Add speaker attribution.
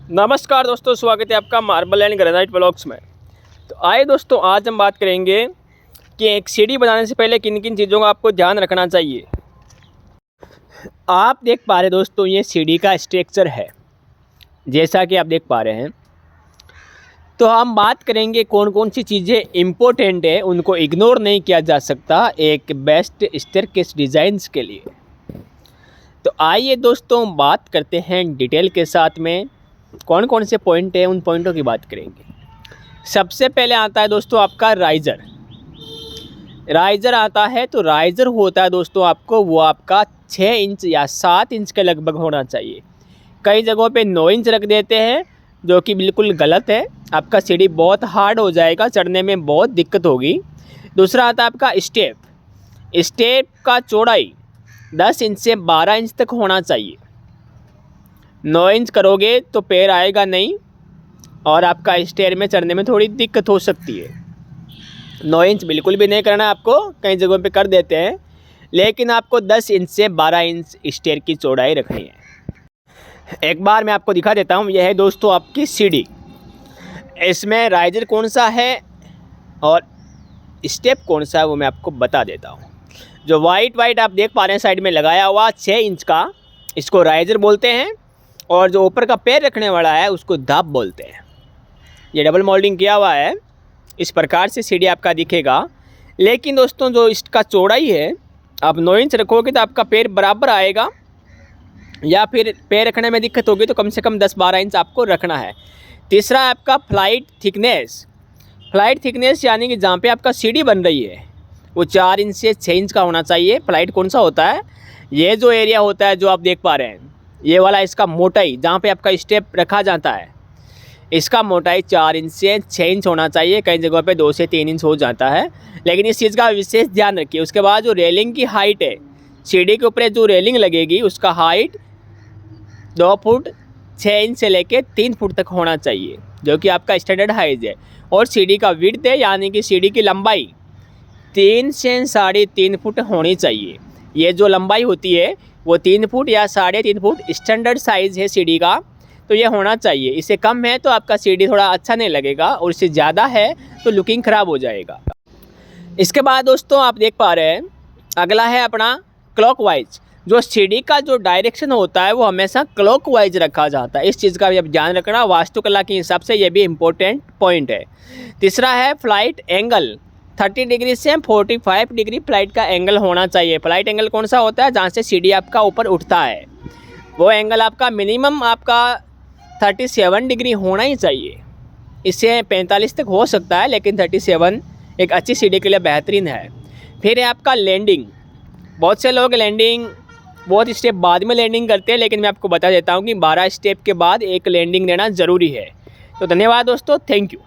Speaker 1: नमस्कार दोस्तों, स्वागत है आपका मार्बल एंड ग्रेनाइट ब्लॉक्स में। तो आइए दोस्तों, आज हम बात करेंगे कि एक सीढ़ी बनाने से पहले किन किन चीज़ों का आपको ध्यान रखना चाहिए। आप देख पा रहे दोस्तों, ये सीढ़ी का स्ट्रक्चर है जैसा कि आप देख पा रहे हैं। तो हम बात करेंगे कौन कौन सी चीज़ें इम्पोर्टेंट है, उनको इग्नोर नहीं किया जा सकता एक बेस्ट स्टेयरकेस डिज़ाइंस के लिए। तो आइए दोस्तों, बात करते हैं डिटेल के साथ में कौन कौन से पॉइंट हैं, उन पॉइंटों की बात करेंगे। सबसे पहले आता है दोस्तों आपका राइज़र आता है। तो राइज़र होता है दोस्तों आपको, वो आपका 6 इंच या 7 इंच के लगभग होना चाहिए। कई जगहों पे 9 इंच रख देते हैं, जो कि बिल्कुल गलत है। आपका सीढ़ी बहुत हार्ड हो जाएगा, चढ़ने में बहुत दिक्कत होगी। दूसरा आता है आपका स्टेप का चौड़ाई 10 इंच से 12 इंच तक होना चाहिए। 9 इंच करोगे तो पैर आएगा नहीं और आपका स्टेयर में चढ़ने में थोड़ी दिक्कत हो सकती है। 9 इंच बिल्कुल भी नहीं करना है आपको, कई जगहों पे कर देते हैं, लेकिन आपको 10 इंच से 12 इंच स्टेयर की चौड़ाई रखनी है। एक बार मैं आपको दिखा देता हूँ। यह है दोस्तों आपकी सीढ़ी। इसमें राइज़र कौन सा है और स्टेप कौन सा है वो मैं आपको बता देता हूँ। जो वाइट आप देख पा रहे हैं साइड में लगाया हुआ 6 इंच का, इसको राइज़र बोलते हैं। और जो ऊपर का पैर रखने वाला है उसको धाप बोलते हैं। ये डबल मोल्डिंग किया हुआ है, इस प्रकार से सीढ़ी आपका दिखेगा। लेकिन दोस्तों जो इसका चौड़ाई है, आप 9 इंच रखोगे तो आपका पैर बराबर आएगा, या फिर पैर रखने में दिक्कत होगी तो कम से कम 10-12 इंच आपको रखना है। तीसरा आपका फ्लाइट थिकनेस यानी कि जहाँ पे आपका सीढ़ी बन रही है वो 4 इंच से 6 इंच का होना चाहिए। फ्लाइट कौन सा होता है, ये जो एरिया होता है जो आप देख पा रहे हैं, ये वाला इसका मोटाई जहाँ पे आपका स्टेप रखा जाता है, इसका मोटाई 4 इंच से 6 इंच होना चाहिए। कई जगहों पे 2 से 3 इंच हो जाता है, लेकिन इस चीज़ का विशेष ध्यान रखिए। उसके बाद जो रेलिंग की हाइट है, सीढ़ी के ऊपर जो रेलिंग लगेगी उसका हाइट 2 फुट 6 इंच से लेके 3 फुट तक होना चाहिए, जो कि आपका स्टैंडर्ड हाइट है। और सीढ़ी का विड्थ है, यानी कि सीढ़ी की लंबाई 3 से 3.5 फुट होनी चाहिए। ये जो लंबाई होती है वो 3 फुट या 3.5 फुट स्टैंडर्ड साइज़ है सीढ़ी का, तो ये होना चाहिए। इससे कम है तो आपका सीढ़ी थोड़ा अच्छा नहीं लगेगा, और इससे ज़्यादा है तो लुकिंग ख़राब हो जाएगा। इसके बाद दोस्तों आप देख पा रहे हैं, अगला है अपना क्लॉकवाइज। जो सीढ़ी का जो डायरेक्शन होता है वो हमेशा क्लॉकवाइज रखा जाता है। इस चीज़ का भी अब ध्यान रखना, वास्तुकला के हिसाब से ये भी इम्पोर्टेंट पॉइंट है। तीसरा है फ्लाइट एंगल। 30 डिग्री से 45 डिग्री फ्लाइट का एंगल होना चाहिए। फ्लाइट एंगल कौन सा होता है, जहाँ से सीढ़ी आपका ऊपर उठता है, वो एंगल आपका मिनिमम आपका 37 डिग्री होना ही चाहिए। इससे 45 तक हो सकता है, लेकिन 37 एक अच्छी सीढ़ी के लिए बेहतरीन है। फिर है आपका लैंडिंग। बहुत से लोग लैंडिंग बहुत स्टेप बाद में लैंडिंग करते हैं, लेकिन मैं आपको बता देता हूँ कि 12 स्टेप के बाद एक लैंडिंग देना ज़रूरी है। तो धन्यवाद दोस्तों, थैंक यू।